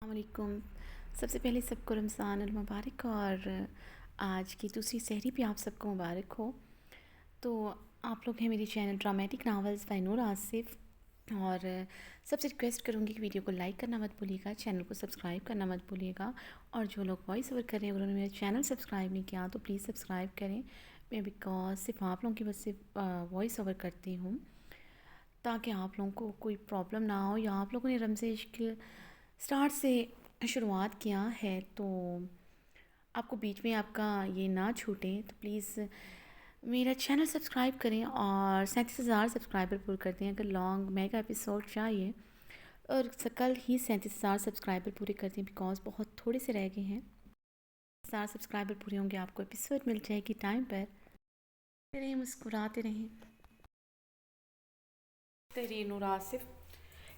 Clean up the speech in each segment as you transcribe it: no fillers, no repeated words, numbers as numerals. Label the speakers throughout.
Speaker 1: वालेकुम। सबसे पहले सबको रमज़ान अल मुबारक और आज की दूसरी सहरी भी आप सबको मुबारक हो। तो आप लोग हैं मेरे चैनल ड्रामेटिक नावल्स बाय नूर आसिफ और सबसे रिक्वेस्ट करूँगी कि वीडियो को लाइक करना मत भूलिएगा, चैनल को सब्सक्राइब करना मत भूलिएगा और जो लोग वॉइस ओवर कर रहे हैं उन्होंने मेरा चैनल सब्सक्राइब नहीं किया तो प्लीज़ सब्सक्राइब करें। मैं बिकॉज सिर्फ आप लोगों की वजह से वॉइस ओवर करती हूँ ताकि आप लोगों को कोई प्रॉब्लम ना हो या आप लोगों ने रमज़े इश्क स्टार्ट से शुरुआत किया है तो आपको बीच में आपका ये ना छूटे तो प्लीज़ मेरा चैनल सब्सक्राइब करें और 37,000 सब्सक्राइबर पूरे कर दें। अगर लॉन्ग मेगा एपिसोड चाहिए और कल ही 37,000 सब्सक्राइबर पूरे कर दें बिकॉज बहुत थोड़े से रह गए हैं। 37,000 सब्सक्राइबर पूरे होंगे आपको एपिसोड मिल जाएगी टाइम पर। रहें, मुस्कुराते रहें। तहरीर नूर आसिफ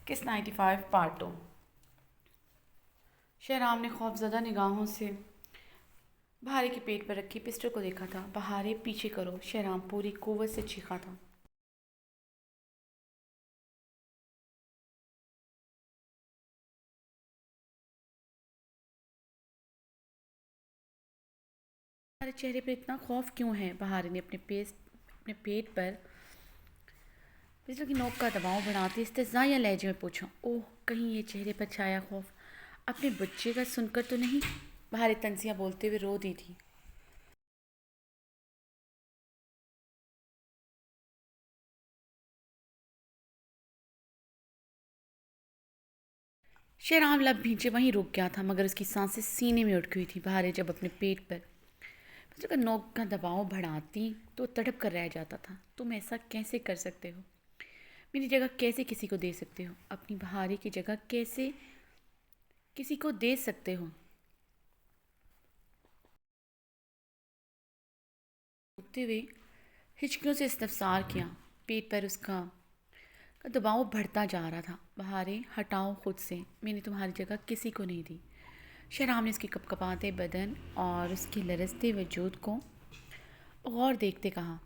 Speaker 1: किस 95 पार्ट 2। शहराम ने खौफज़दा निगाहों से बहारे के पेट पर रखी पिस्टल को देखा था। बहारे पीछे करो, शहराम पूरी कुव्वत से चीखा था। तुम्हारे चेहरे पर इतना खौफ क्यों है? बहारे ने अपने पेट पर पिस्टल की नोक का दबाव बढ़ाते इस्तेज़ाया लहजे में पूछा। ओह, कहीं ये चेहरे पर छाया खौफ अपने बच्चे का सुनकर तो नहीं? बहारे तंसियाँ बोलते हुए रो दी थी। शहराम लब भींचे वहीं रुक गया था मगर उसकी सांसें सीने में उठकी हुई थी। बहारे जब अपने पेट पर पिस्टल का नोक का दबाव बढ़ाती तो तड़प कर रह जाता था। तुम ऐसा कैसे कर सकते हो? मेरी जगह कैसे किसी को दे सकते हो? अपनी बहारी की जगह कैसे किसी को दे सकते हो? उठते हुए हिचकियों से इस्तफसार किया। पेट पर उसका का दबाव बढ़ता जा रहा था। बहारे हटाओ खुद से, मैंने तुम्हारी जगह किसी को नहीं दी। शहराम ने उसके कपकपाते बदन और उसके लरसते वजूद को गौर देखते कहा।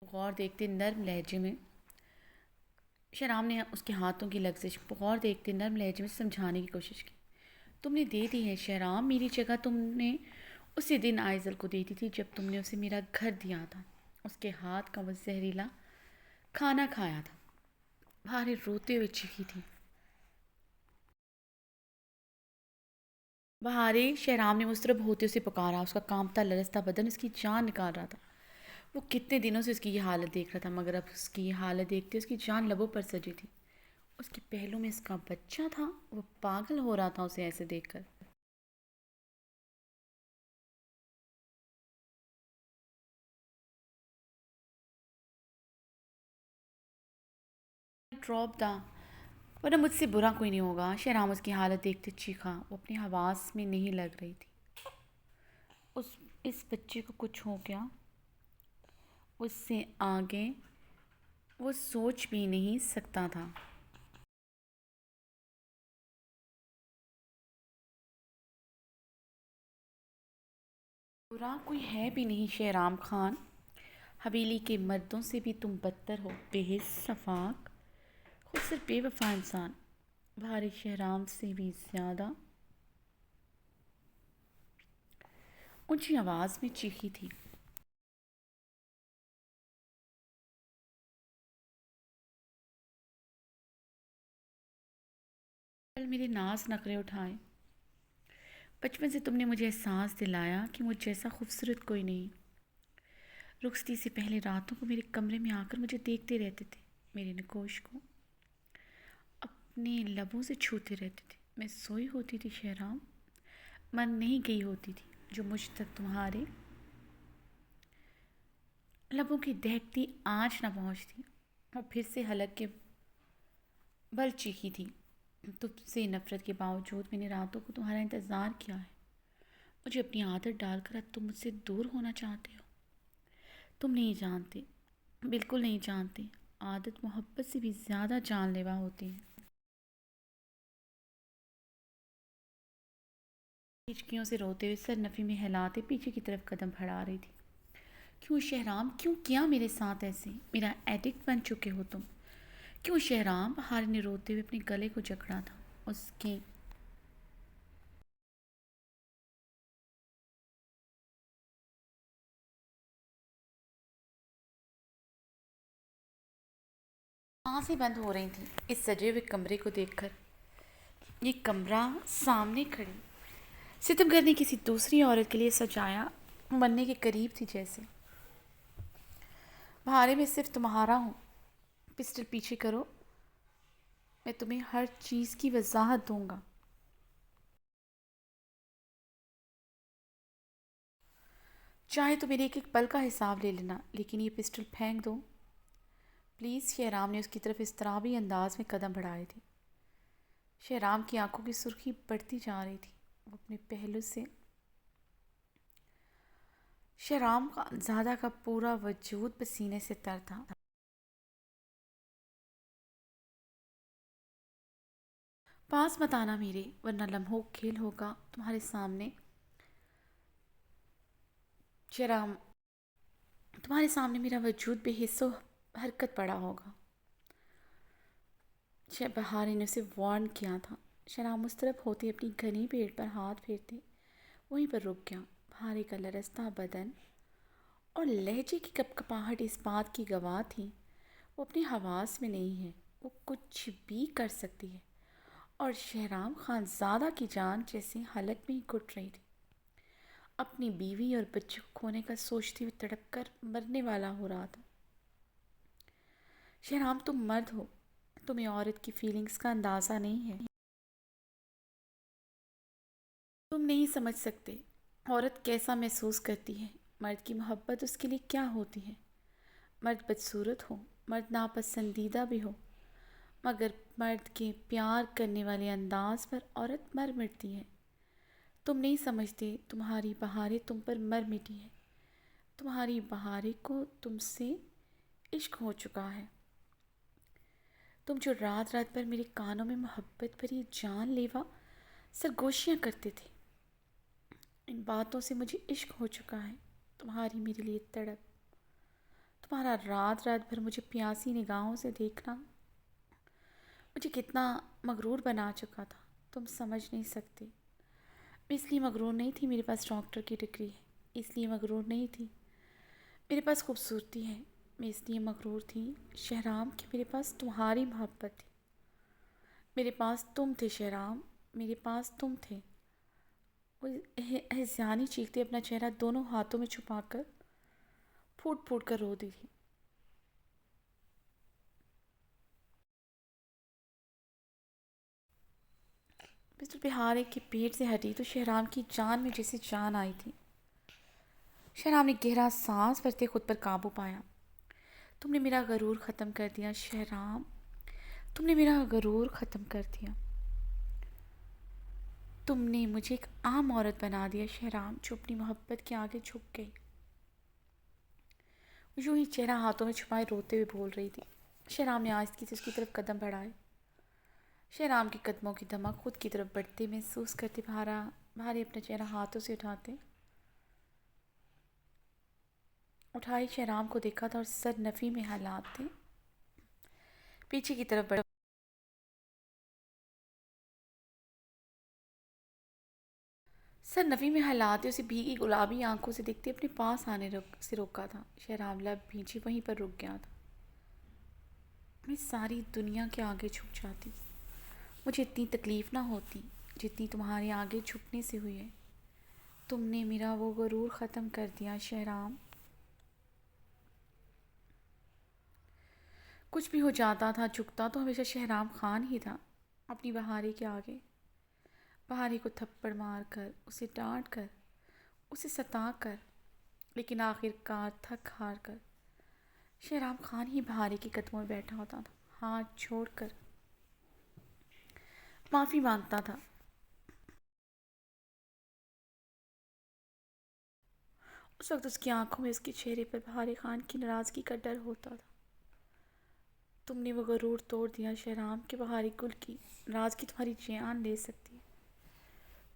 Speaker 1: गौर देखते नर्म लहजे में शहराम ने उसके हाथों की लग्जिश गौर देखते नर्म लहजे में समझाने की कोशिश की। तुमने दे दी है शहराम, मेरी जगह तुमने उसी दिन आइजल को दी थी जब तुमने उसे मेरा घर दिया था। उसके हाथ का वो जहरीला खाना खाया था। भारे रोते हुए चीखी थी। बहारे शहराम ने मुस्तरब होते उसे पुकारा। उसका कांपता लरसता बदन उसकी जान निकाल रहा था। वो कितने दिनों से उसकी ये हालत देख रहा था मगर अब उसकी ये हालत देखते उसकी जान लबों पर सजी थी। उसके पहलू में उसका बच्चा था। वो पागल हो रहा था उसे ऐसे देखकर। ड्रॉप दा, वरना मुझसे बुरा कोई नहीं होगा। शहराम उसकी हालत देखते चीखा। वो अपनी हवास में नहीं लग रही थी। उस इस बच्चे को कुछ हो गया, उससे आगे वो सोच भी नहीं सकता था। बुरा कोई है भी नहीं शहराम खान। हवेली के मर्दों से भी तुम बदतर हो, बेहिस सफाक, खुद सिर्फ बेवफा इंसान। भारी शहराम से भी ज़्यादा ऊंची आवाज़ में चीखी थी। कल मेरे नाज नखरे उठाए। बचपन से तुमने मुझे एहसास दिलाया कि मुझ जैसा खूबसूरत कोई नहीं। रुखसती से पहले रातों को मेरे कमरे में आकर मुझे देखते रहते थे। मेरे नकोश को अपने लबों से छूते रहते थे। मैं सोई होती थी शहराम, मन नहीं गई होती थी जो मुझ तक तुम्हारे लबों की दहकती आँच ना पहुँचती। और फिर से हलक के बल चीखी थी। तुझसे नफरत के बावजूद मैंने रातों को तुम्हारा इंतज़ार किया है। मुझे अपनी आदत डालकर अब तुम मुझसे दूर होना चाहते हो। तुम नहीं जानते, बिल्कुल नहीं जानते, आदत मोहब्बत से भी ज़्यादा जानलेवा होती है। हिचकियों से रोते हुए सर नफ़ी में हिलाते पीछे की तरफ कदम बढ़ा रही थी। क्यों शहराम, क्यों किया मेरे साथ ऐसे? मेरा एडिक्ट बन चुके हो तुम। क्यों शहराम? बहार ने रोते हुए अपने गले को जकड़ा था। उसके आंखें बंद हो रही थी इस सजे हुए कमरे को देखकर। ये कमरा सामने खड़ी सितमगर ने किसी दूसरी औरत के लिए सजाया, मरने के करीब थी जैसे। बहारे में सिर्फ तुम्हारा हूँ। पिस्टल पीछे करो, मैं तुम्हें हर चीज़ की वजाहत दूंगा। चाहे तो मेरे एक एक पल का हिसाब ले लेना, लेकिन ये पिस्टल फेंक दो प्लीज़। शेहराम ने उसकी तरफ इस तरह भी अंदाज में कदम बढ़ाए थे। शेहराम की आंखों की सुर्खी बढ़ती जा रही थी। वो अपने पहलू से शेहराम का ज़्यादा का पूरा वजूद पसीने से तर था। पास मत आना मेरे, वरना लम्हों खेल होगा तुम्हारे सामने। शेहराम, तुम्हारे सामने मेरा वजूद बेहिस्सो हरकत पड़ा होगा। बहारी ने उसे वार्न किया था। शराब उस तरफ होती अपनी घनी पेट पर हाथ फेरते वहीं पर रुक गया। भारी का लरसता बदन और लहजे की कपकपाहट इस बात की गवाह थी वो अपनी हवास में नहीं है। वो कुछ भी कर सकती है। और शहराम खानजादा की जान जैसे हलक में ही घुट रही थी। अपनी बीवी और बच्चे को खोने का सोचते हुए तड़प कर मरने वाला हो रहा था। शहराम, तुम मर्द हो, तुम्हें औरत की फीलिंग्स का अंदाज़ा नहीं है। तुम नहीं समझ सकते औरत कैसा महसूस करती है, मर्द की मोहब्बत उसके लिए क्या होती है। मर्द बदसूरत हो, मर्द नापसंदीदा भी हो, मगर मर्द के प्यार करने वाले अंदाज पर औरत मर मिटती है। तुम नहीं समझते, तुम्हारी बहारें तुम पर मर मिटी है। तुम्हारी बहारें को तुमसे इश्क हो चुका है। तुम जो रात रात भर मेरे कानों में मोहब्बत भरी जानलेवा सरगोशियाँ करते थे, इन बातों से मुझे इश्क हो चुका है। तुम्हारी मेरे लिए तड़प, तुम्हारा रात रात भर मुझे प्यासी निगाहों से देखना मुझे कितना मगरूर बना चुका था, तुम समझ नहीं सकते। मैं इसलिए मगरूर नहीं थी मेरे पास डॉक्टर की डिग्री है, इसलिए मगरूर नहीं थी मेरे पास खूबसूरती है। मैं इसलिए मगरूर थी शहराम कि मेरे पास तुम्हारी मोहब्बत थी। मेरे पास तुम थे शहराम, मेरे पास तुम थे। वो एहसानी चीखते अपना चेहरा दोनों हाथों में छुपाकर फूट फूट कर रो दी थी। मिस्टर बिहारी के पेट से हटी तो शहराम की जान में जैसे जान आई थी। शहराम ने गहरा सांस भरते खुद पर काबू पाया। तुमने मेरा गरूर ख़त्म कर दिया शहराम, तुमने मेरा गरूर ख़त्म कर दिया। तुमने मुझे एक आम औरत बना दिया शहराम, जो अपनी मोहब्बत के आगे झुक गई। यूं ही चेहरा हाथों में छुपाए रोते हुए बोल रही थी। शहराम ने आहिस्ती से उसकी तरफ कदम बढ़ाए। शहराम के कदमों की धमक खुद की तरफ बढ़ते महसूस करते भारी अपना चेहरा हाथों से उठाई शहराम को देखा था और सर नफ़ी में हालात थे पीछे की तरफ बढ़। सर नफ़ी में हालात उसे भीगी गुलाबी आंखों से देखते अपने पास आने से रोका था। शहराम लब भींची वहीं पर रुक गया था। मैं सारी दुनिया के आगे झुक जाती, मुझे इतनी तकलीफ़ ना होती जितनी तुम्हारे आगे झुकने से हुई है। तुमने मेरा वो गरूर ख़त्म कर दिया शहराम। कुछ भी हो जाता था, झुकता तो हमेशा शहराम खान ही था अपनी बहारी के आगे। बहारी को थप्पड़ मार कर, उसे डांट कर, उसे सता कर, लेकिन आखिरकार थक हार कर शहराम खान ही बहारी के कदमों में बैठा होता था, हाथ छोड़कर माफ़ी मांगता था। उस वक्त उसकी आंखों में, उसके चेहरे पर बहारी खान की नाराज़गी का डर होता था। तुमने वो गरूर तोड़ दिया शहराम के बहारी कुल की नाराज़गी तुम्हारी जान ले सकती है।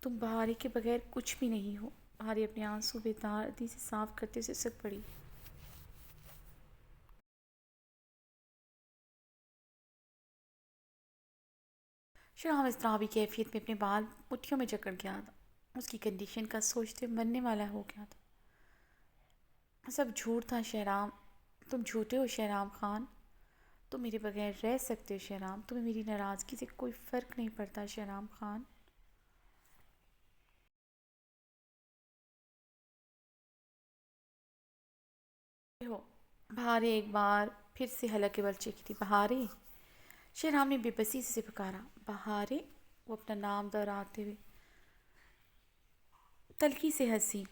Speaker 1: तुम बहारी के बगैर कुछ भी नहीं हो। बहारी अपने आंसू बेदर्दी से साफ करते से सिक पड़ी। शराब इज़्तिराबी कैफियत में अपने बाल मुट्ठियों में जकड़ गया था। उसकी कंडीशन का सोचते मरने वाला हो गया था। सब झूठ था शहराम, तुम झूठे हो शहराम खान। तुम मेरे बगैर रह सकते हो शहराम, तुम्हें मेरी नाराज़गी से कोई फ़र्क नहीं पड़ता शहराम खान। हो बहारे एक बार फिर से हलक के बल चीखी थी, बहारे। शहराम ने बेबसी से पुकारा, बहारे। वो अपना नाम दोहराते हुए तल्खी से हंसी।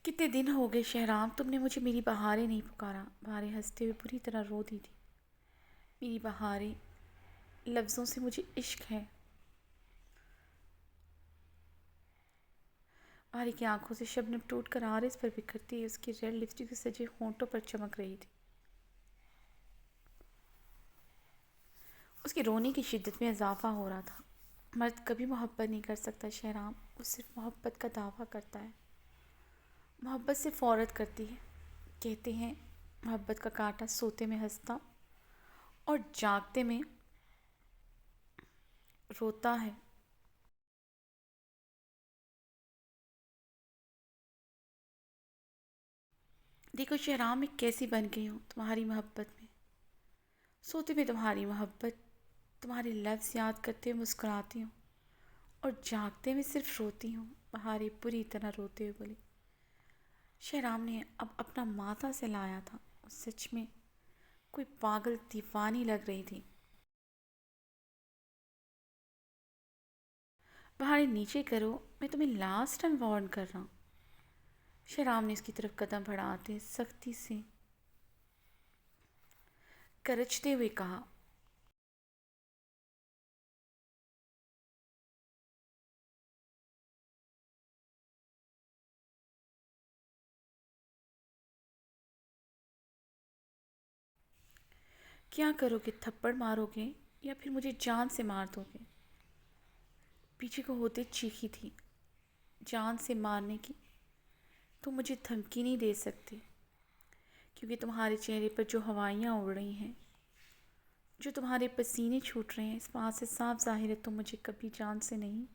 Speaker 1: कितने दिन हो गए शहराम, तुमने मुझे मेरी बहारें नहीं पुकारा। बहारें हंसते हुए बुरी तरह रो दी थी। मेरी बहारें, लफ्ज़ों से मुझे इश्क है। बहारी की आंखों से शबनम टूट कर आरिस पर बिखरती है, उसकी रेड लिपस्टिक से सजे होंठों पर चमक रही थी। उसके रोने की शिद्दत में इजाफा हो रहा था। मर्द कभी मोहब्बत नहीं कर सकता शहराम, वो सिर्फ मोहब्बत का दावा करता है। मोहब्बत सिर्फ औरत करती है। कहते हैं मोहब्बत का कांटा सोते में हंसता और जागते में रोता है। देखो शहराम, मैं कैसी बन गई हूँ तुम्हारी मोहब्बत में। सोते में तुम्हारी मोहब्बत, तुम्हारे लफ्ज़ याद करते हुए मुस्कुराती हूँ और जागते में सिर्फ रोती हूँ। बहारी बुरी तरह रोते हुए बोली। शहराम ने अब अपना माथा सहलाया था। वो सच में कोई पागल दीवानी लग रही थी। बहारी नीचे करो, मैं तुम्हें लास्ट टाइम वार्न कर रहा हूँ। शहराम ने उसकी तरफ कदम बढ़ाते सख्ती से करचते हुए कहा, क्या करोगे, थप्पड़ मारोगे या फिर मुझे जान से मार दोगे। पीछे को होते चीखी थी, जान से मारने की तुम मुझे धमकी नहीं दे सकते, क्योंकि तुम्हारे चेहरे पर जो हवाइयाँ उड़ रही हैं, जो तुम्हारे पसीने छूट रहे हैं, इस बात से साफ जाहिर है तुम मुझे कभी जान से नहीं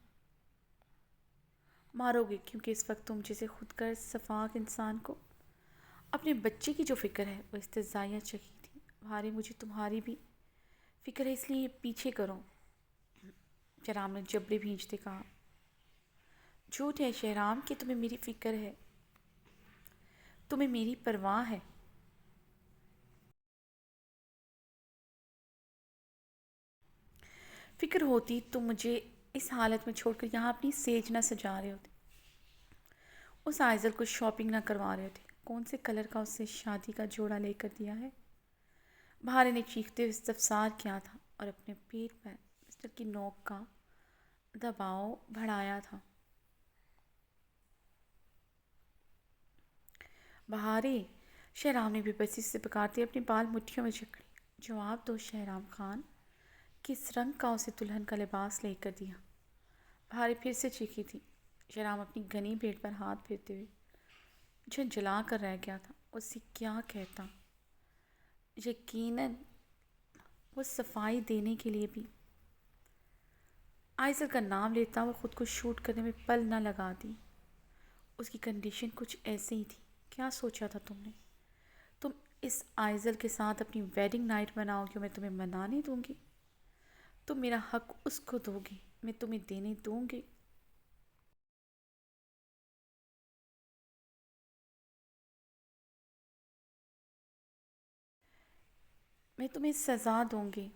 Speaker 1: मारोगे। क्योंकि इस वक्त तुम जैसे खुदगर सफाक इंसान को अपने बच्चे की जो फ़िक्र है वो इस्तेज़ाइया चकी थी। भारी मुझे तुम्हारी भी फ़िक्र है, इसलिए ये पीछे करो। शहराम ने जबड़े भींचते कहा, झूठ है शहराम कि तुम्हें मेरी फ़िक्र है, तुम्हें मेरी परवाह है। फ़िक्र होती तो मुझे इस हालत में छोड़कर यहाँ अपनी सेज ना सजा रहे होते, उस आइज़ल को शॉपिंग ना करवा रहे होते। कौन से कलर का उससे शादी का जोड़ा लेकर दिया है। भारे ने चीखते हुए इस्तफसार किया था और अपने पेट पर पिस्टल की नोक का दबाव बढ़ाया था। बहारे, शहराम ने बेबसी से पुकारते अपने बाल मुट्ठियों में जकड़े, जवाब दो शहराम खान, किस रंग का उसे दुल्हन का लिबास लेकर दिया। बहारे फिर से चीखी थी। शहराम अपनी घनी पेट पर हाथ फेरते हुए झुंझला कर रह गया था। उससे क्या कहता। यकीनन वो सफाई देने के लिए भी आइसल का नाम लेता वो खुद को शूट करने में पल न लगाती। उसकी कंडीशन कुछ ऐसे ही थी। क्या सोचा था तुमने। तुम इस आइजल के साथ अपनी वेडिंग नाइट मनाओगे, मैं तुम्हें मनाने दूंगी। तुम मेरा हक उसको दोगी, मैं तुम्हें देने दूंगी। मैं तुम्हें सज़ा दूंगी।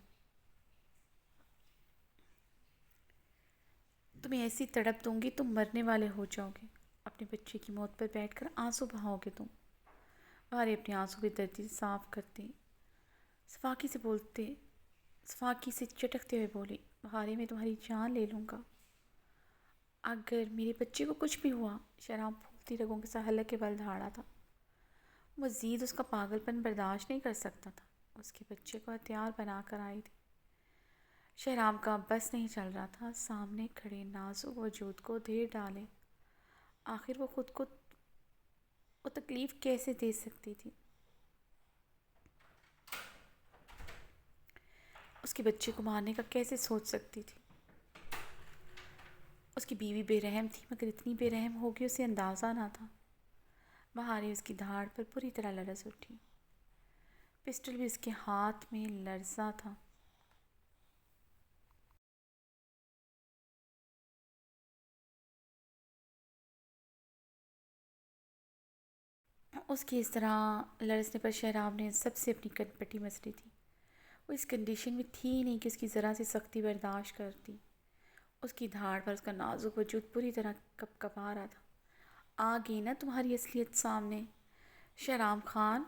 Speaker 1: तुम्हें ऐसी तड़प दूंगी तुम मरने वाले हो जाओगे। अपने बच्चे की मौत पर बैठकर आंसू बहाओगे तुम। भारे अपने आंसू की दर्दी साफ करते सफाकी से बोलते सफाकी से चटकते हुए बोली, भारे मैं तुम्हारी जान ले लूँगा अगर मेरे बच्चे को कुछ भी हुआ। शराब फूलती रगों के साथ हल्के के बल दहाड़ा था। मज़ीद उसका पागलपन बर्दाश्त नहीं कर सकता था। उसके बच्चे को हथियार बना कर आई थी। शहराम का बस नहीं चल रहा था सामने खड़े नाजुक वजूद को ढेर डाले। आखिर वो खुद को वो तकलीफ़ कैसे दे सकती थी। उसके बच्चे को मारने का कैसे सोच सकती थी। उसकी बीवी बेरहम थी मगर इतनी बेरहम होगी उसे अंदाज़ा ना था। बहारें उसकी धाड़ पर पूरी तरह लरस उठी। पिस्टल भी उसके हाथ में लरसा था। उसकी इस तरह लरसने पर शहराब ने सबसे अपनी कनपटी मसली थी। वो इस कंडीशन में थी ही नहीं कि उसकी ज़रा सी सख्ती बर्दाश्त करती। उसकी धाड़ पर उसका नाजुक वजूद पूरी तरह कपकपा रहा था। आ गई ना तुम्हारी असलियत सामने शहराम खान।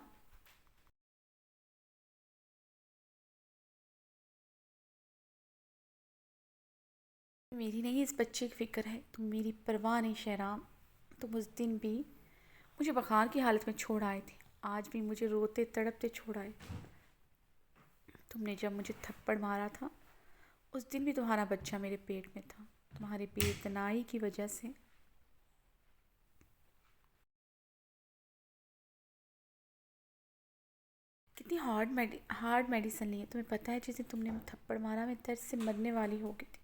Speaker 1: मेरी नहीं इस बच्चे की फ़िक्र है, तुम मेरी परवाह नहीं शहराम। तुम उस दिन भी मुझे बुखार की हालत में छोड़ आए थे, आज भी मुझे रोते तड़पते छोड़ आए। तुमने जब मुझे थप्पड़ मारा था उस दिन भी तुम्हारा बच्चा मेरे पेट में था। तुम्हारी बेइत्तेनाई की वजह से। कितनी हार्ड मेडिसिन ली है तुम्हें पता है। जिस दिन तुमने मुझे थप्पड़ मारा मैं दर्द से मरने वाली हो गई थी।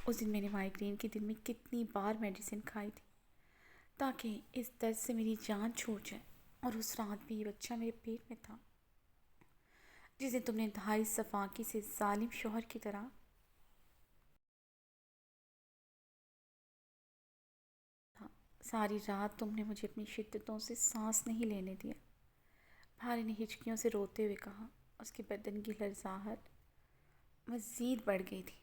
Speaker 1: उस दिन मैंने माइग्रेन के दिन में कितनी बार मेडिसिन खाई थी ताकि इस दर्द से मेरी जान छूट जाए। और उस रात भी ये बच्चा मेरे पेट में था जिस दिन तुमने ढाई सफाकी से जालिम शौहर की तरह। था सारी रात तुमने मुझे अपनी शिद्दतों से सांस नहीं लेने दिया। भारी ने हिचकियों से रोते हुए कहा। उसके बदन की लरजाहट मज़ीद बढ़ गई थी।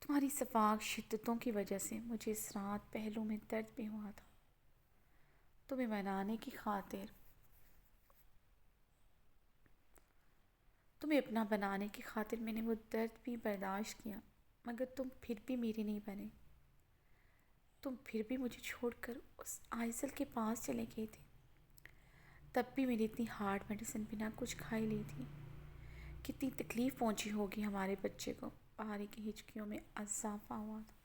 Speaker 1: तुम्हारी सफाक शिद्दतों की वजह से मुझे इस रात पहलू में दर्द भी हुआ था। तुम्हें मनाने की खातिर, तुम्हें अपना बनाने की खातिर मैंने वो दर्द भी बर्दाश्त किया मगर तुम फिर भी मेरे नहीं बने। तुम फिर भी मुझे छोड़कर उस आइसल के पास चले गए थे। तब भी मेरी इतनी हार्ड मेडिसिन बिना कुछ खाई ली थी। कितनी तकलीफ़ पहुंची होगी हमारे बच्चे को। पहाड़ी की हिचकियों में इजाफा हुआ था।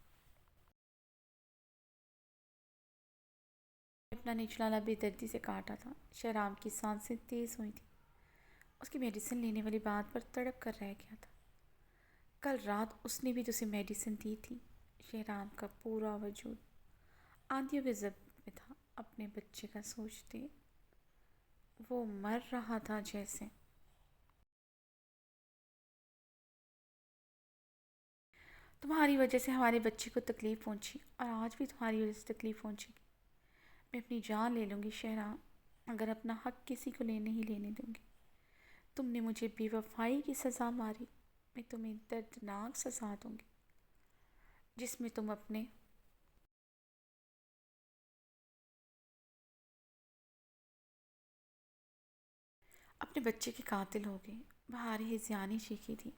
Speaker 1: अपना निचला लब बेदर्दी से काटा था। शराब की सांसें तेज़ हुई थी। उसकी मेडिसिन लेने वाली बात पर तड़प कर रह गया था। कल रात उसने भी तुझे मेडिसिन दी थी। शहराम का पूरा वजूद आंधियों के जब्त में था। अपने बच्चे का सोचते वो मर रहा था जैसे। तुम्हारी वजह से हमारे बच्चे को तकलीफ़ पहुंची और आज भी तुम्हारी वजह से तकलीफ़ पहुंचेगी। मैं अपनी जान ले लूँगी शहराम अगर अपना हक किसी को नहीं लेने दूँगी। तुमने मुझे बेवफाई की सज़ा मारी, मैं तुम्हें दर्दनाक सज़ा दूँगी जिसमें तुम अपने बच्चे के कातिल हो गए। बाहर ही जियानी चीखी थी।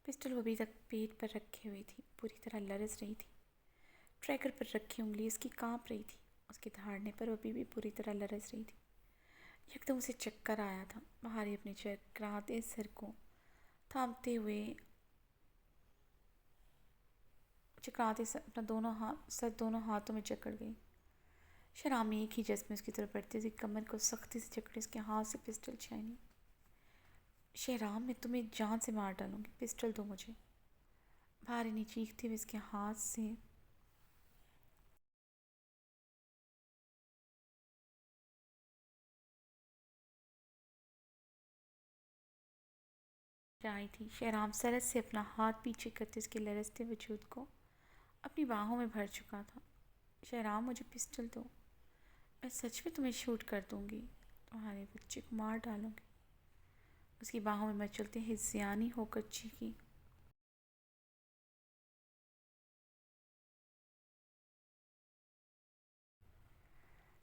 Speaker 1: पिस्टल वो अभी तक पेट पर रखे हुए थी, पूरी तरह लरस रही थी। ट्रैकर पर रखी उंगली उसकी कांप रही थी। उसके धाड़ने पर अभी भी पूरी तरह लरस रही थी। एकदम उसे चक्कर आया था। बाहर ही अपने चकराते सिर को थामते हुए चकराते सर अपना दोनों हाथ सर दोनों हाथों में जकड़ गई। शराब में एक ही जज्ब में उसकी तरफ बढ़ती हुई कमर को सख्ती से जकड़े उसके हाथ से पिस्टल छीनी। शहराम मैं तुम्हें जान से मार डालूंगी, पिस्टल दो मुझे। भारी ने चीखते हुए उसके हाथ से आई थी। शहराम सरस से अपना हाथ पीछे करते उसके लरसते वजूद को अपनी बाहों में भर चुका था। शहराम मुझे पिस्टल दो, मैं सच में तुम्हें शूट कर दूंगी, तुम्हारे बच्चे को मार डालूंगी। उसकी बाहों में मचलते हिज़्यानी होकर चीखी।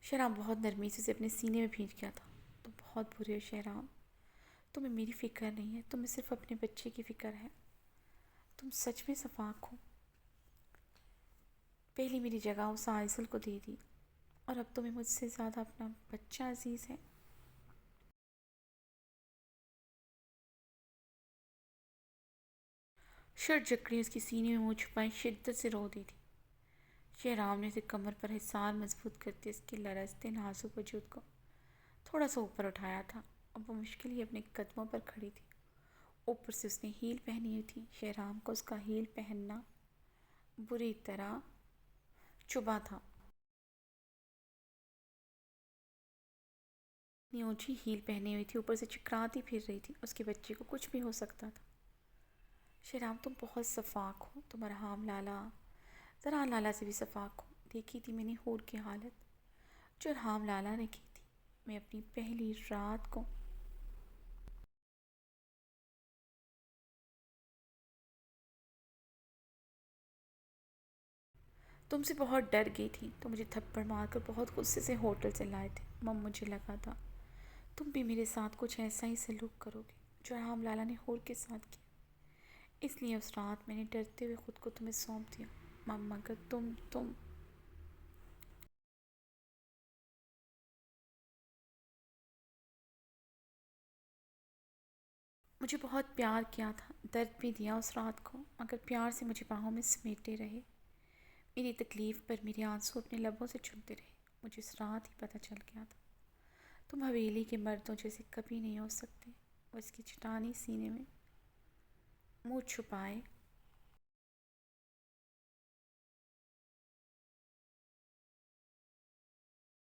Speaker 1: शहराम बहुत नरमी से उसे अपने सीने में भींच गया था। तुम बहुत बुरे हो शहराम, तुम्हें मेरी फ़िक्र नहीं है, तुम्हें सिर्फ अपने बच्चे की फ़िक्र है। तुम सच में सफाक हो। पहली मेरी जगह उस आइसल को दे दी और अब तुम्हें मुझसे ज़्यादा अपना बच्चा अजीज़ है। शर्ट जकड़ी उसकी सीने में मुँह छुपाई शिद्दत से रो दी थी। शेहराम ने उसे कमर पर हिसार मजबूत करते उसके लरजते नाजुक वजूद को थोड़ा सा ऊपर उठाया था। अब वो मुश्किल ही अपने कदमों पर खड़ी थी। ऊपर से उसने हील पहनी हुई थी। शेहराम को उसका हील पहनना बुरी तरह चुभा था। इतनी ऊंची हील पहनी हुई थी, ऊपर से चिकराती फिर रही थी। उसके बच्चे को कुछ भी हो सकता था। शेहराम तुम बहुत सफाक हो, तुम अरहाम लाला, ज़रा लाला से भी सफाक हो। देखी थी मैंने हूर की हालत जो अरहाम लाला ने की थी। मैं अपनी पहली रात को तुमसे बहुत डर गई थी। तो मुझे थप्पड़ मारकर बहुत गुस्से से होटल से लाए थे। मम मुझे लगा था तुम भी मेरे साथ कुछ ऐसा ही सलूक करोगे जो अरहाम लाला ने हूर के साथ किया। इसलिए उस रात मैंने डरते हुए खुद को तुम्हें सौंप दिया। मम मगर तुम मुझे बहुत प्यार किया था, दर्द भी दिया उस रात को, मगर प्यार से मुझे बाहों में समेटे रहे। मेरी तकलीफ़ पर मेरे आंसू अपने लबों से चुनते रहे। मुझे इस रात ही पता चल गया था तुम हवेली के मर्दों जैसे कभी नहीं हो सकते। वो इसकी चटानी सीने में मुंह छुपाए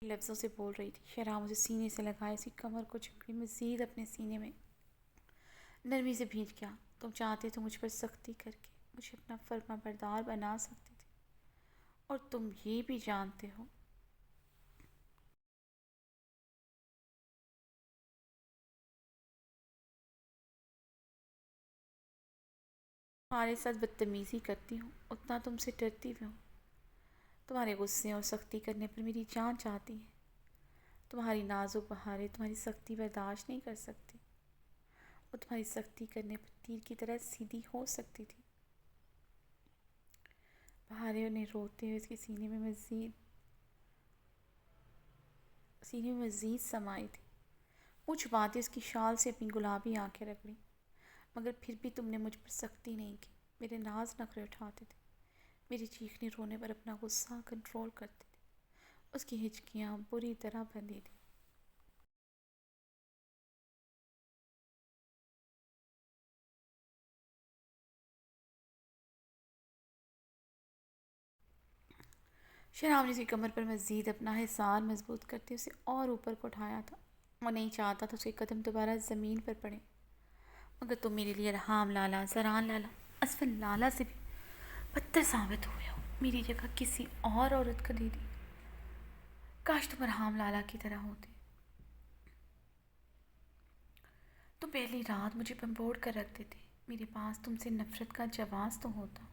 Speaker 1: लफ्ज़ों से बोल रही थी। शराब मुझे सीने से लगाए उसकी कमर को झुकड़ी मज़ीद अपने सीने में नरमी से भींच गया। तुम चाहते तो मुझ पर सख्ती करके मुझे अपना फर्मा बरदार बना सकते थे, और तुम ये भी जानते हो तुम्हारे साथ बदतमीज़ी करती हूँ उतना तुमसे डरती भी हूँ। तुम्हारे गुस्से और सख्ती करने पर मेरी जान चाहती है। तुम्हारी नाजुक बहारें तुम्हारी सख्ती बर्दाश्त नहीं कर सकती। वो तुम्हारी सख्ती करने पर तीर की तरह सीधी हो सकती थी। बहारें उन्हें रोते हुए उसके सीने में मज़ीद समाई थी। मुँह छुपाते उसकी शाल से अपनी गुलाबी आंखें रगड़ी। मगर फिर भी तुमने मुझ पर सख्ती नहीं की। मेरे नाज नखरे उठाते थे, मेरे चीखने रोने पर अपना गुस्सा कंट्रोल करते थे। उसकी हिचकियाँ बुरी तरह बंधी थी। शराब ने उसकी कमर पर मज़ीद अपना हिसार मजबूत करते उसे और ऊपर को उठाया था। वो नहीं चाहता था उसके कदम दोबारा ज़मीन पर पड़े। मगर तुम मेरे लिए रहाम लाला, जरान लाला, असफल लाला से भी बदतर साबित हुए हो। मेरी जगह किसी और औरत को दे दी। काश तुम रहाम लाला की तरह होते। तुम पहली रात मुझे पंपोड़ कर रखते थे। मेरे पास तुमसे नफ़रत का जवाब तो होता,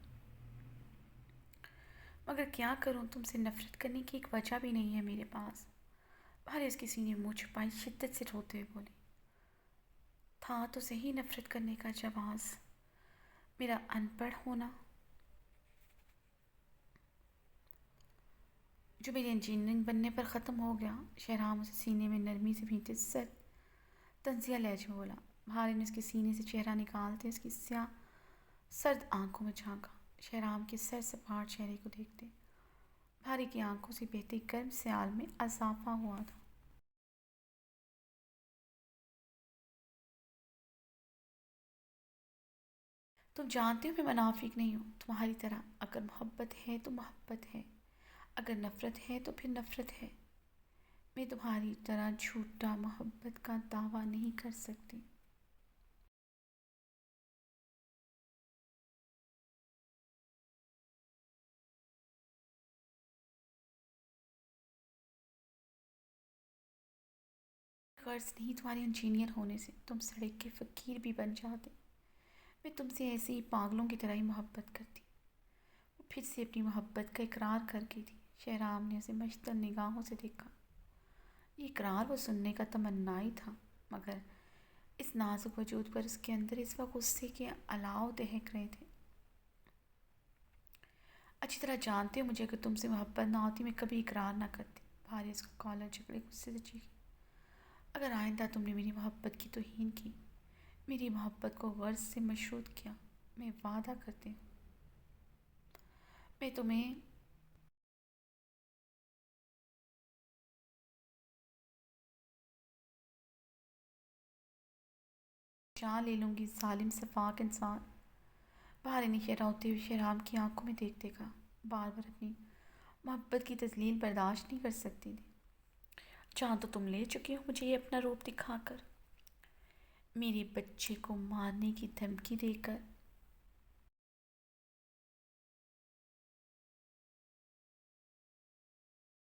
Speaker 1: मगर क्या करूं, तुमसे नफ़रत करने की एक वजह भी नहीं है मेरे पास। भारी उसकी सीने मुँह छुपाई शिद्दत से रोते हुए बोली, था तो सही नफ़रत करने का जवाब, मेरा अनपढ़ होना जो मेरे इंजीनियरिंग बनने पर ख़त्म हो गया। शहराम उसे सीने में नरमी से भींचे सर तंजिया लहजे में बोला। भारी ने उसके सीने से चेहरा निकालते उसकी स्याह सर्द आंखों में झांका। शहराम के सर सपाट चेहरे को देखते भारी की आंखों से बहते गर्म स्याल में अजाफा हुआ था। तुम जानते हो मैं मुनाफिक नहीं हूँ तुम्हारी तरह। अगर मोहब्बत है तो मोहब्बत है, अगर नफ़रत है तो फिर नफ़रत है। मैं तुम्हारी तरह झूठा मोहब्बत का दावा नहीं कर सकती। कर्ज नहीं तुम्हारे इंजीनियर होने से, तुम सड़क के फ़कीर भी बन जाते। मैं तुमसे ऐसे ही पागलों की तरह ही मोहब्बत करती। वो फिर से अपनी मोहब्बत का इकरार कर गई थी। शहराम ने उसे मश्तल निगाहों से देखा। ये इकरार वो सुनने का तमन्ना ही था, मगर इस नाजुक वजूद पर उसके अंदर इस वक्त गुस्से के अलाव दहक रहे थे। अच्छी तरह जानते हो मुझे, अगर तुमसे मोहब्बत ना होती मैं कभी इकरार ना करती। भारी उसका कॉलर झगड़े गुस्से से चीखी, अगर आइंदा तुमने मेरी मोहब्बत की तौहीन की, मेरी मोहब्बत को गर्ज से मशरूत किया, मैं वादा करती हूँ, मैं तुम्हें जान ले लूँगी। जालिम सफाक इंसान बाहर निशर होते हुए शहराम की आंखों में देख देखा। बार बार अपनी मोहब्बत की तस्लील बर्दाश्त नहीं कर सकती थी। जहाँ तो तुम ले चुकी हो मुझे ये अपना रूप दिखाकर, मेरे बच्चे को मारने की धमकी देकर।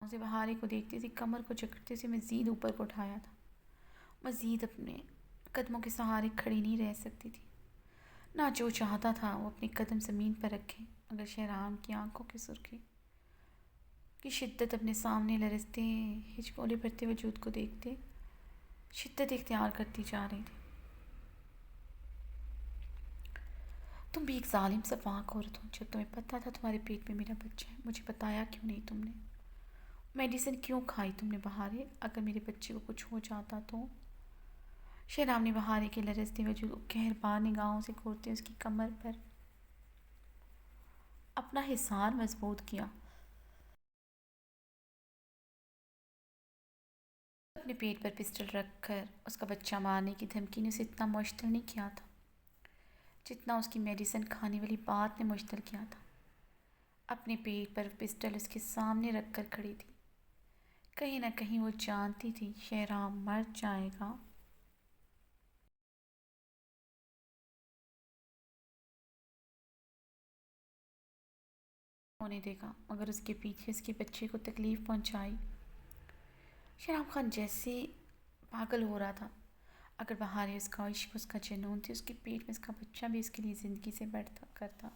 Speaker 1: उसे बहारे को देखती थी, कमर को जकड़ते से मज़ीद ऊपर को उठाया था। मज़ीद अपने कदमों के सहारे खड़ी नहीं रह सकती थी। ना जो चाहता था वो अपने कदम ज़मीन पर रखे, मगर शहराम की आंखों की सुर्खी की शिद्दत अपने सामने लरसते हिचकोले भरते वजूद को देखते शिद्दत इख्तियार करती जा रही थी। तुम भी एक जालिम सफाक औरत हो। जब तुम्हें पता था तुम्हारे पेट में मेरा बच्चा है, मुझे बताया क्यों नहीं तुमने? मेडिसिन क्यों खाई तुमने बहारे? अगर मेरे बच्चे को कुछ हो जाता तो? शहराम ने बहारे के लरसते वजूद को कहरबार निगाहों से घूरते उसकी कमर पर अपना हिसार मजबूत किया। अपने पेट पर पिस्टल रखकर उसका बच्चा मारने की धमकी ने उसे इतना मुश्तिल नहीं किया था जितना उसकी मेडिसिन खाने वाली बात ने मुश्तिल किया था। अपने पेट पर पिस्टल उसके सामने रखकर खड़ी थी। कहीं ना कहीं वो जानती थी शहराम मर जाएगा। होने देगा, मगर उसके पीछे उसके बच्चे को तकलीफ़ पहुंचाई। शहराम खान जैसे पागल हो रहा था। अगर बाहर है उसका इश्क, उसका जुनून थी, उसके पेट में उसका बच्चा भी उसके लिए ज़िंदगी से बढ़ता करता।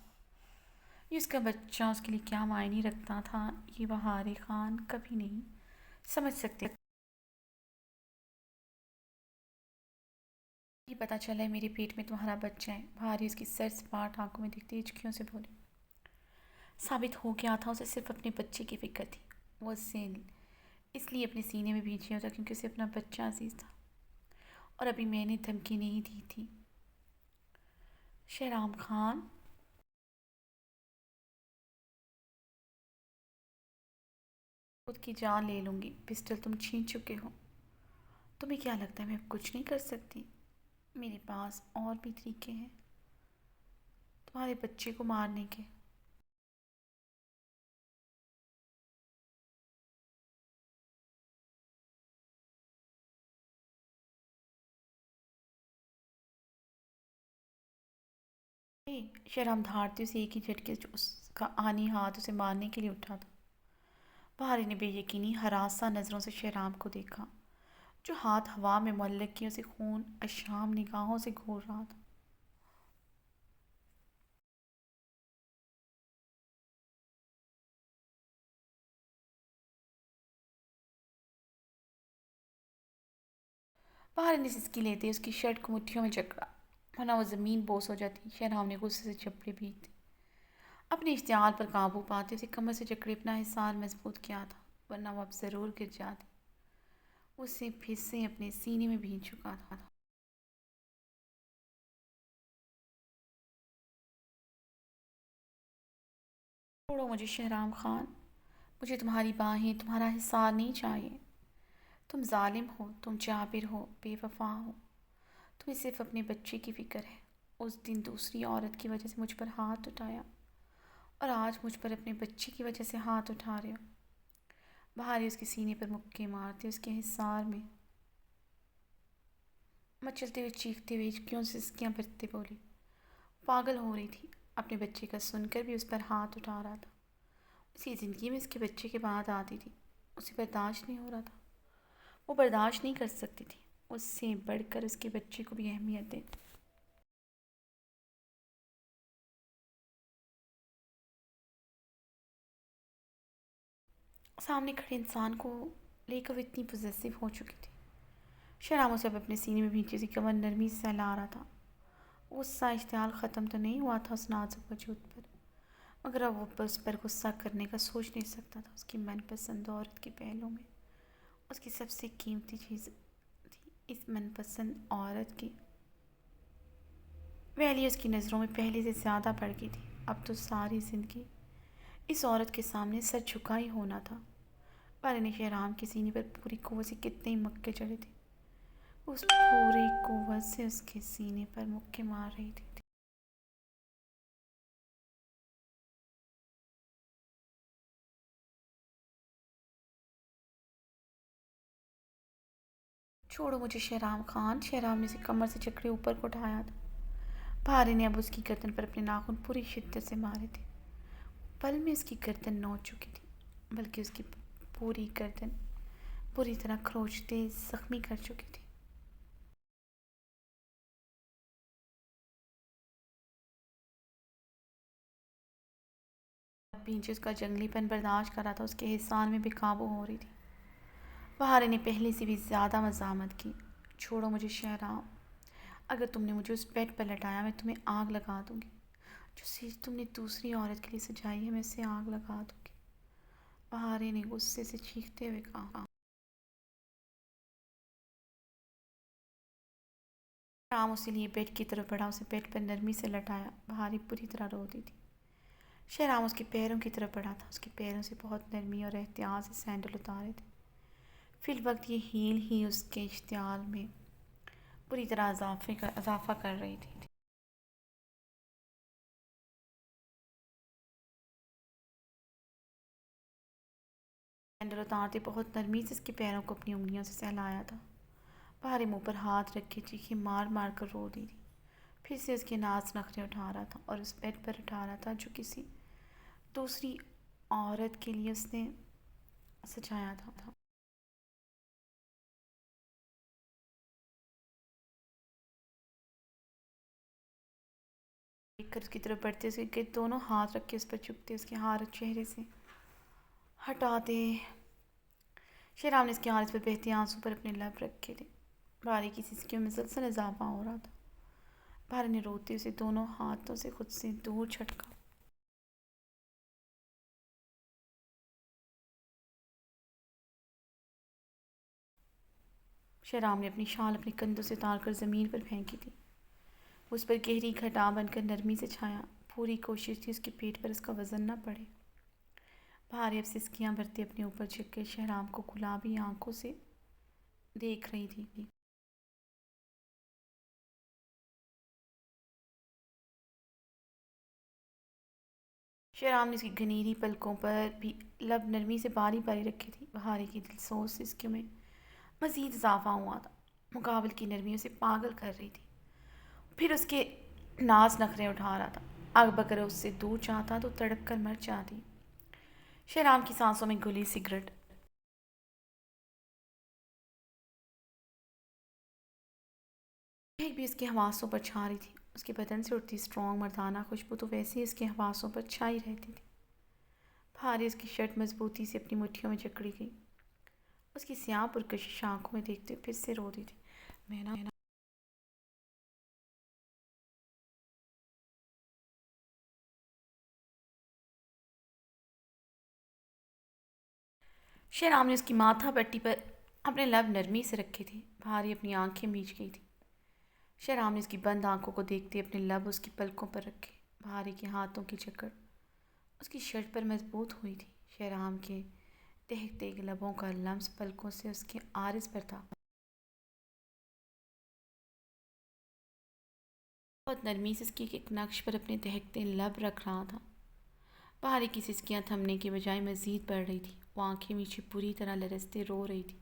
Speaker 1: ये उसका बच्चा उसके लिए क्या मायने रखता था, ये बहार खान कभी नहीं समझ सकते। ये पता चला है मेरे पेट में तुम्हारा बच्चा है, भारी उसकी सर सपाट आंखों में दिखती हिचकियों से बोली। साबित हो गया था उसे सिर्फ अपने बच्चे की फिक्र थी। वो उससे इसलिए अपने सीने में भींचे होता क्योंकि उसे अपना बच्चा अजीज था। और अभी मैंने धमकी नहीं दी थी शहराम खान। खुद की जान ले लूँगी। पिस्टल तुम छीन चुके हो। तुम्हें क्या लगता है मैं अब कुछ नहीं कर सकती? मेरे पास और भी तरीके हैं तुम्हारे बच्चे को मारने के। शहराम धारते उसे एक ही झटके से उसका आनी हाथ उसे मारने के लिए उठा था। बहारी ने बेयकीनी हरासा नज़रों से शहराम को देखा, जो हाथ हवा में मुअल्लक किए उसे खून अशाम निगाहों से घूर रहा था। बहारी ने सिसकी लेते उसकी शर्ट को मुट्ठियों में जकड़ा, वरना वो ज़मीन बोस हो जाती। शहराम ने गुस्से से चपड़े भीगते अपने इश्तिहार पर काबू पाते उसे कमर से जकड़े अपना हिसार मजबूत किया था, वरना वो अब ज़रूर गिर जाती। उससे फिर से अपने सीने में भींच चुका था। छोड़ो मुझे शहराम खान, मुझे तुम्हारी बाहें तुम्हारा हिसार नहीं चाहिए। तुम जालिम हो, तुम जाबिर हो, बेवफा हो। तुम्हें सिर्फ अपने बच्चे की फ़िक्र है। उस दिन दूसरी औरत की वजह से मुझ पर हाथ उठाया और आज मुझ पर अपने बच्चे की वजह से हाथ उठा रहे हो। बाहर उसके सीने पर मुक्के मारते उसके हिसार में मचलते हुए चीखते हुए क्यों सिसकियाँ भरते बोली। पागल हो रही थी। अपने बच्चे का सुनकर भी उस पर हाथ उठा रहा था। उसकी ज़िंदगी में उसके बच्चे के बाद आती थी। उसे बर्दाश्त नहीं हो रहा था। वो बर्दाश्त नहीं कर सकती थी उससे बढ़कर उसके बच्चे को भी अहमियत दे। सामने खड़े इंसान को लेकर वो इतनी पोजेसिव हो चुकी थी। शराम उसे अब अपने सीने में भींची सी कमर नरमी से सहला रहा था। गुस्सा इश्तियाल ख़त्म तो नहीं हुआ था उस नाजुक वजूद पर, मगर अब वो उस पर गुस्सा करने का सोच नहीं सकता था। उसकी मनपसंद औरत के पहलू में उसकी सबसे कीमती चीज़ थी। इस मनपसंद औरत की वैली उसकी नज़रों में पहले से ज़्यादा बढ़ गई थी। अब तो सारी ज़िंदगी इस औरत के सामने सर झुका ही होना था। पर ने शहराम के सीने पर पूरी कुव्वत से कितने ही मक्के चढ़े थे। उस पूरी कुव्वत से उसके सीने पर मुक्के मार रही थी। छोड़ो मुझे शहराम खान। शहराम ने उसे कमर से जकड़े ऊपर को उठाया था। भारे ने अब उसकी गर्दन पर अपने नाखून पूरी शिद्दत से मारे थे। पल में उसकी गर्दन नोच चुकी थी, बल्कि उसकी पूरी गर्दन पूरी तरह खरोंचते जख्मी कर चुकी थी। पीछे उसका जंगलीपन बर्दाश्त कर रहा था, उसके एहसान में बेकाबू हो रही थी। बहारे ने पहले से भी ज़्यादा मज़ामत की। छोड़ो मुझे शहराम। अगर तुमने मुझे उस बेड पर लटाया, मैं तुम्हें आग लगा दूंगी। जो चीज़ तुमने दूसरी औरत के लिए सजाई है, मैं उसे आग लगा दूंगी। बहारे ने गुस्से से चीखते हुए कहा। राम उसे लिए बेड की तरफ बढ़ा, उसे बेड पर नरमी से लटाया। बहारी पूरी तरह रो दी थी। शहराम उसके पैरों की तरफ बढ़ा था, उसके पैरों से बहुत नरमी और एहतियात से सैंडल उतारे थे। फिल वक्त ये हील ही उसके इश्तियाल में पूरी तरह इजाफा कर रही थी। सैंडल उतारते बहुत नरमी से उसके पैरों को अपनी उंगलियों से सहलाया था। भारी मुंह पर हाथ रख के चीखें मार मार कर रो दी थी। फिर से उसके नाज नखरे उठा रहा था और उस बेड पर उठा रहा था जो किसी दूसरी औरत के लिए उसने सजाया था। देखकर उसकी तरफ बढ़ते उसके दोनों हाथ रख के उस पर चुपते उसके हाथ चेहरे से हटाते। शेराम ने इसके हाथ पर बहते आंसू पर अपने लब रखे थे। भारी की सिसकियों में मुसलसल इजाफा हो रहा था। भारी ने रोते उसे दोनों हाथों से खुद से दूर छटका। शेराम ने अपनी शाल अपने कंधों से उतार कर ज़मीन पर फेंकी थी। उस पर गहरी घटा बनकर नरमी से छाया। पूरी कोशिश थी उसके पेट पर उसका वजन न पड़े। भारी अब सिसकियाँ भरती अपने ऊपर झुक के शहराम को गुलाबी आंखों से देख रही थी। शहराम ने उसकी घनीरी पलकों पर भी लब नरमी से बारी बारी रखी थी। बहारी की दिलसोज सिसकियों में मज़ीद इजाफा हुआ था। मुकाबल की नरमी उसे पागल कर रही थी। फिर उसके नाज नखरे उठा रहा था। अग बकर उससे दूर चाहता तो तड़प कर मर जाती। शहराम की सांसों में घुली सिगरेट एक भी उसके हवासों पर छा रही थी। उसके बदन से उठती स्ट्रॉन्ग मर्दाना खुशबू तो वैसे ही उसके हवासों पर छाई रहती थी। भारी उसकी शर्ट मजबूती से अपनी मुट्ठियों में जकड़ी गई। उसकी स्याह पुरकशिश आंखों में देखते फिर से रो दी थी। मैं ना शेराम ने उसकी माथा पट्टी पर अपने लब नरमी से रखे थे। भारी अपनी आंखें मीच गई थी। शेराम ने उसकी बंद आंखों को देखते अपने लब उसकी पलकों पर रखे। भारी के हाथों की जकड़ उसकी शर्ट पर मजबूत हुई थी। शेराम के तहते लबों का लम्स पलकों से उसके आरिस पर था। बहुत नरमी से उसकी एक नक्श पर अपने दहकते लब रख रहा था। भारी की सिसकियाँ थमने के बजाय मज़ीद बढ़ रही थी। वो आंखें नीचे पूरी तरह लरसते रो रही थी।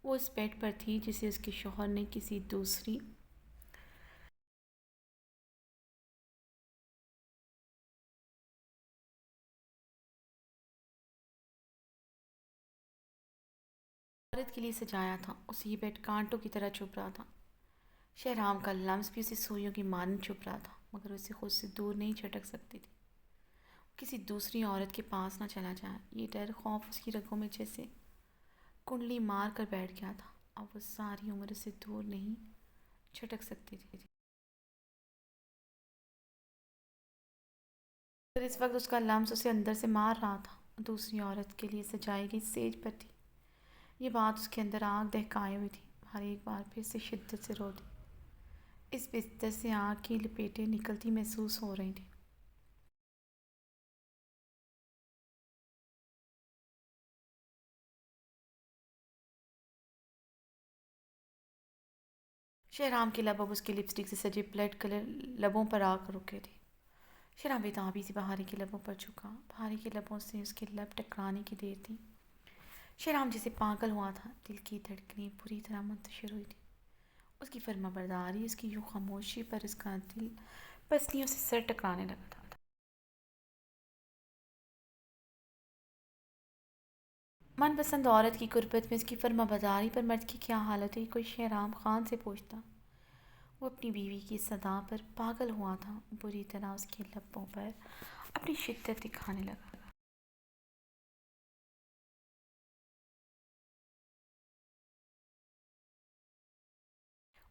Speaker 1: वो उस बेड पर थी जिसे उसके शौहर ने किसी दूसरी औरत के लिए सजाया था। उसे ये बेड कांटों की तरह चुभ रहा था। शहराम का लम्स भी उसे सुइयों की मानन चुभ रहा था, मगर उसे खुद से दूर नहीं झटक सकती थी। किसी दूसरी औरत के पास ना चला जाए, ये डर खौफ उसकी रगों में जैसे कुंडली मार कर बैठ गया था। अब वो सारी उम्र से दूर नहीं झटक सकती थी। पर इस वक्त उसका लम्स उसे अंदर से मार रहा था। दूसरी औरत के लिए सजाई गई सेज पर थी। ये बात उसके अंदर आग दहकाए हुई थी। हर एक बार फिर से शिद्दत से रो दी। इस बिस्तर से आँख की लपेटें निकलती महसूस हो रही थी। शहराम के लब अब उसके लिपस्टिक से सजे ब्लड कलर लबों पर आकर रुके थे। शहराम बेताबी से बहारी के लबों पर झुका। बहारी के लबों से उसके लब टकराने की देर थी। शहराम जैसे पागल हुआ था। दिल की धड़कनें पूरी तरह मुंतशिर हुई थी। उसकी फर्माबरदारी, उसकी यूँ खामोशी पर उसका दिल पसलियों से सर टकराने लगा था। मनपसंद औरत की गुर्बत में उसकी फर्माबरदारी पर मर्द की क्या हालत हुई, कोई शहराम खान से पूछता। वो अपनी बीवी की सदा पर पागल हुआ था। बुरी तरह उसके लबों पर अपनी शिद्दत दिखाने लगा।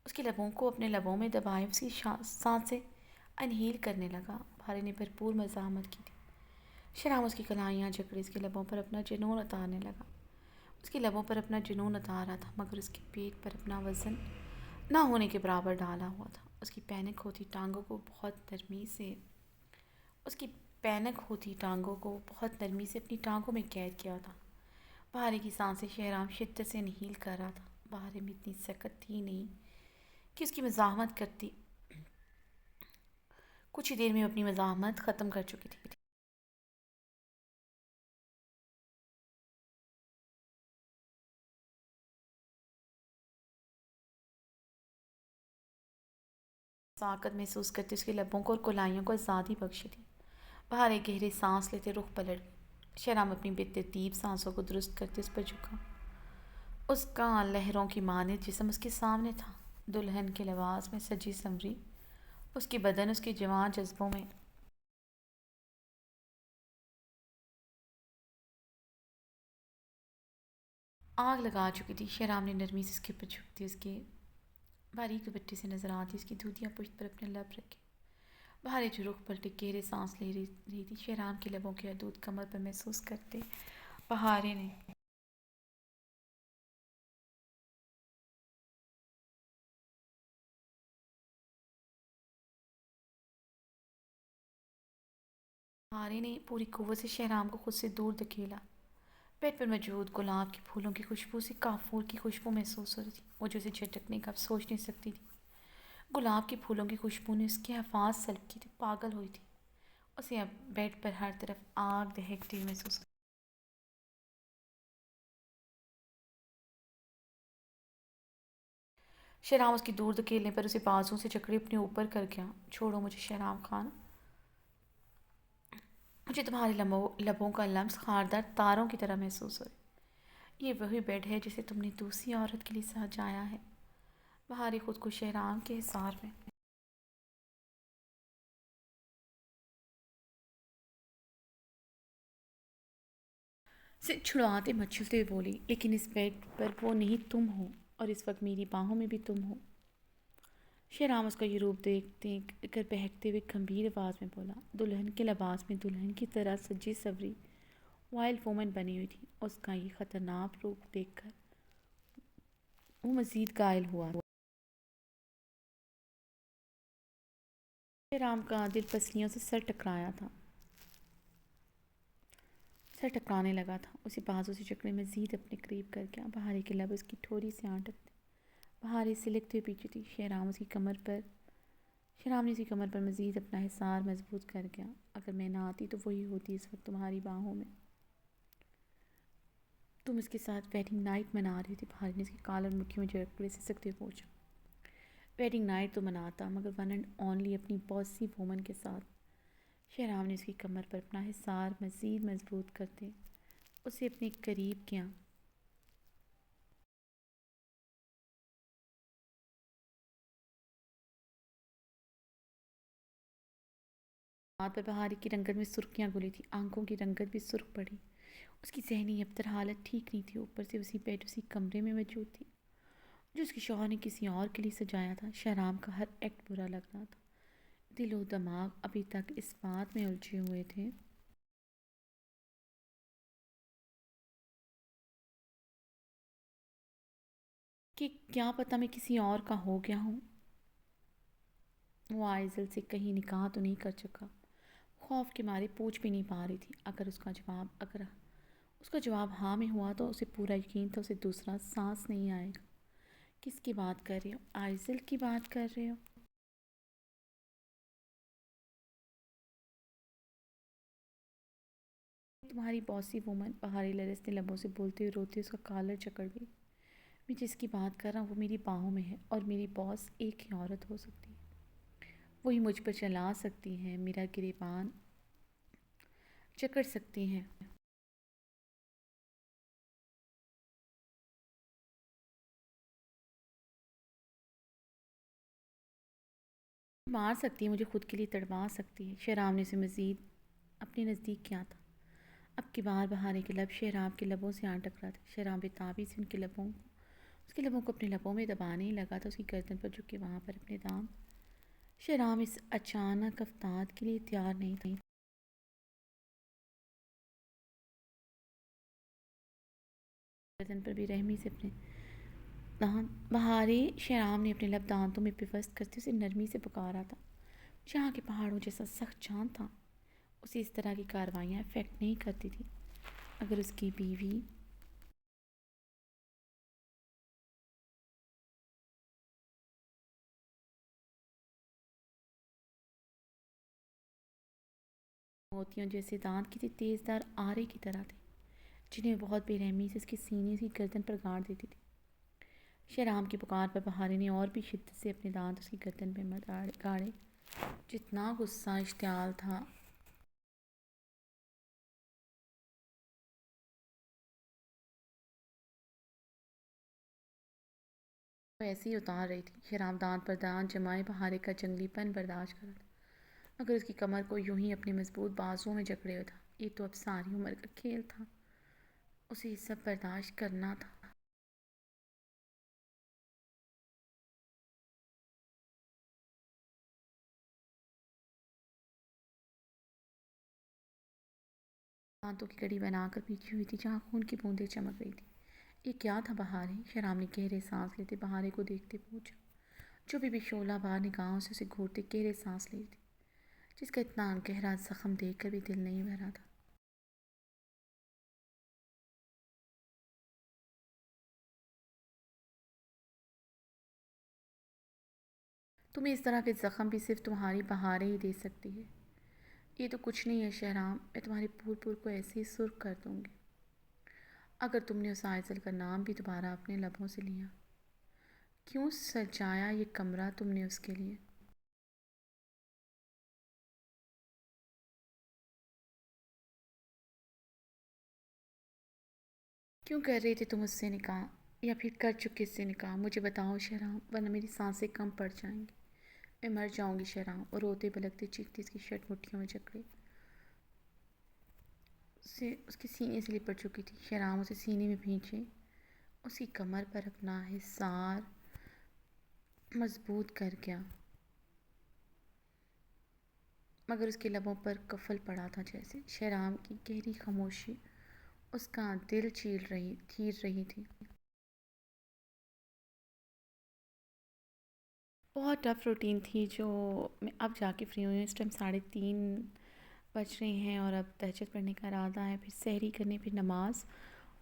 Speaker 1: उसके लबों को अपने लबों में दबाए उसकी सांसें अनहील करने लगा। भारे ने भरपूर मज़ाहमत की थी। शराब उसकी कलाइयाँ जकड़े उसके लबों पर अपना जुनून उतारने लगा। उसके लबों पर अपना जुनून उतार रहा था, मगर उसके पेट पर अपना वज़न ना होने के बराबर डाला हुआ था। उसकी पैनिक होती टांगों को बहुत नरमी से उसकी पैनिक होती टांगों को बहुत नरमी से अपनी टांगों में कैद किया था। बहारे की सांसें शहराम शिद्दत से नहील कर रहा था। बहारे में इतनी सख्त थी नहीं कि उसकी मज़ाहमत करती। कुछ ही देर में अपनी मज़ाहमत ख़त्म कर चुकी थी। ताकत महसूस करते उसके लबों को और कोलाइयों को आज़ादी बख्शी थी। बाहर एक गहरी सांस लेते रुख पलट गई। शराम अपनी बेतरतीब सांसों को दुरुस्त करते उस पर झुका। उसका लहरों की मानित जिस्म उसके सामने था। दुल्हन के लिबास में सजी संवरी उसकी बदन उसके जवान जज्बों में आग लगा चुकी थी। शराम ने नरमी से उसके ऊपर झुकती उसके बारीक दुपट्टे से नजर आती उसकी धूतियाँ पुश्त पर अपने लब रखे। बाहर जो रुख पलटे गहरे सांस ले रही थी। शहराम के लबों के दूध कमर पर महसूस करते बहारे ने बहारे ने पूरी कुव्वत से शहराम को खुद से दूर धकेला। बेड पर मौजूद गुलाब के फूलों की खुशबू से काफूर की खुशबू महसूस हो रही थी। वो जो उसे झटकने का अब सोच नहीं सकती थी। गुलाब के फूलों की खुशबू ने उसके हवास सल्ब की थी। पागल हुई थी। उसे अब बेड पर हर तरफ आग दहकती हुई महसूस। शहराम उसकी दूर धकेलने पर उसे बाजुओं से जकड़े अपने ऊपर कर गया। छोड़ो मुझे शहराम खान, मुझे तुम्हारे लबों का लम्स खारदार तारों की तरह महसूस हो रहा है। ये वही बेड है जिसे तुमने दूसरी औरत के लिए सजाया है। बहारी खुद को शहराम के हिसार में से छुड़वाते मचलते हुए बोली, लेकिन इस बेड पर वो नहीं तुम हो, और इस वक्त मेरी बाहों में भी तुम हो। शहराम उसका ये रूप देखते कर बहकते हुए गंभीर आवाज़ में बोला। दुल्हन के लिबास में दुल्हन की तरह सजी सवरी वाइल्ड वूमन बनी हुई थी। उसका ये खतरनाक रूप देखकर वो मजीद घायल हुआ। शहराम का दिल पसलियों से सर टकराने लगा था। उसी बाजू से जकड़े मजीद अपने करीब कर गया। बहारी के लब उसकी ठोड़ी से आटक थे। बहारी सिलकते हुए पीछे थी। शहराम ने उसकी कमर पर मजीद अपना हिसार मजबूत कर गया। अगर मैं ना आती तो वही होती इस वक्त तुम्हारी बाहों में। तुम इसके साथ वेडिंग नाइट मना रही थी। बहारी ने उसकी कॉलर मुट्ठी में जकड़े से सकते हुए पूछा। वेडिंग नाइट तो मनाता, मगर वन एंड ओनली अपनी बॉसी वूमन के साथ। शहराम ने उसकी कमर पर अपना हिसार मजीद मजबूत करते उसे अपने करीब किया। हाथ पर बहारी की रंगत में सुर्खियाँ घुली थी। आंखों की रंगत भी सुर्ख पड़ी। उसकी जहनी अबतर हालत ठीक नहीं थी। ऊपर से उसी बेड उसी कमरे में मौजूद थी जो उसके शौहर ने किसी और के लिए सजाया था। शहराम का हर एक्ट बुरा लग रहा था। दिलो दिमाग अभी तक इस बात में उलझे हुए थे कि क्या पता मैं किसी और का हो गया हूँ। वो आइज़ल से कहीं निकाह तो नहीं कर चुका। खौफ के मारे पूछ भी नहीं पा रही थी। अगर उसका जवाब हाँ में हुआ तो उसे पूरा यकीन था उसे दूसरा सांस नहीं आएगा। किसकी बात कर रहे हो? आइज़ल की बात कर रहे हो? तुम्हारी बॉसी वूमन, पहाड़ी लरसते लबों से बोलते हुए रोती उसका कॉलर जकड़ गई। मैं जिसकी बात कर रहा हूँ वो मेरी बाहों में है और मेरी बॉस एक ही औरत हो सकती है। वही मुझ पर चला सकती हैं, मेरा गिरेबान जकड़ सकती हैं, मार सकती है, मुझे खुद के लिए तड़पा सकती है। शहराम ने उसे मज़ीद अपने नज़दीक किया था। अब की बार बहाने के लब शहराब के लबों से आ टकरा था। शहराब बेताबी से उसके लबों को अपने लबों में दबाने ही लगा था। उसकी गर्दन पर झुक के वहाँ पर अपने दाम। शहराब इस अचानक अफ्ताद के लिए तैयार नहीं थी। गर्दन पर बेरहमी से अपने दांत बहारे शहराब ने अपने लब दांतों में पिवस्त करते उसे नरमी से पुकारा था। जहाँ के पहाड़ों जैसा सख्त चांद था, उसे इस तरह की कार्रवाइयाँ इफ़ेक्ट नहीं करती थी। अगर उसकी बीवी मोतियों जैसे दांत किसी तेज़दार आरे की तरह थे, जिन्हें बहुत बेरहमी से उसके सीने की गर्दन पर गाड़ देती थी। शहराम की पुकार पर बहारे ने और भी शिद्दत से अपने दांत उसकी गर्दन पर मत गाड़े। जितना गुस्सा इश्तियाल था वो ऐसे ही उतार रही थी। शहराम दांत पर दांत जमाए बहारे का जंगलीपन बर्दाश्त कर रहा था, मगर उसकी कमर को यूं ही अपने मजबूत बाजुओं में जकड़े हुए था। ये तो अब सारी उम्र का खेल था, उसे ये सब बर्दाश्त करना था। दांतों की कड़ी बनाकर पीछी हुई थी जहाँ खून की बूंदें चमक रही थी। ये क्या था बहारे? शहराम ने गहरे सांस लेते बहारे को देखते पूछा, जो भी शोला बार निगाहों से उसे घूरते गहरे सांस ले थी, जिसका इतना गहरा जख्म देखकर भी दिल नहीं भरा था। तुम्हें इस तरह के जख्म भी सिर्फ तुम्हारी बहारें ही दे सकती है। ये तो कुछ नहीं है शहराम, मैं तुम्हारे पूर को ऐसे ही सुर्ख कर दूंगी। अगर तुमने उस आयसल का नाम भी दोबारा अपने लबों से लिया। क्यों सजाया ये कमरा तुमने उसके लिए? क्यों कर रहे थे तुम उससे निकाह, या फिर कर चुके इससे निकाह? मुझे बताओ शहराम, वरना मेरी सांसें कम पड़ जाएंगी। मैं मर जाऊंगी शहराम। और रोते बलकते चीखती उसकी शर्ट मुट्ठियों में जकड़े उसे उसके सीने से लिपट चुकी थी। शहराम उसे सीने में भींचे उसकी कमर पर अपना हिसार मजबूत कर गया, मगर उसके लबों पर कफल पड़ा था। जैसे शहराम की गहरी खामोशी उसका दिल चीर रही थी। बहुत टफ़ रूटीन थी जो मैं अब जाके फ्री हुई हूँ। इस टाइम 3:30 बज रहे हैं और अब तहज्जुद पढ़ने का इरादा है, फिर सहरी करनी, फिर नमाज,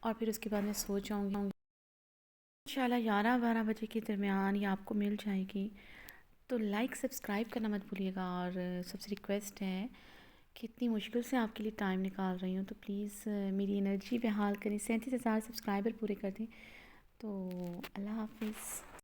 Speaker 1: और फिर उसके बाद मैं सो जाऊँगी। इंशाल्लाह 11-12 बजे के दरमियान ये आपको मिल जाएगी। तो लाइक सब्सक्राइब करना मत भूलिएगा। और सबसे रिक्वेस्ट है कि इतनी मुश्किल से आपके लिए टाइम निकाल रही हूँ तो प्लीज़ मेरी एनर्जी पे हाल करें। 37,000 सब्सक्राइबर पूरे कर दें। तो अल्लाह हाफिज़।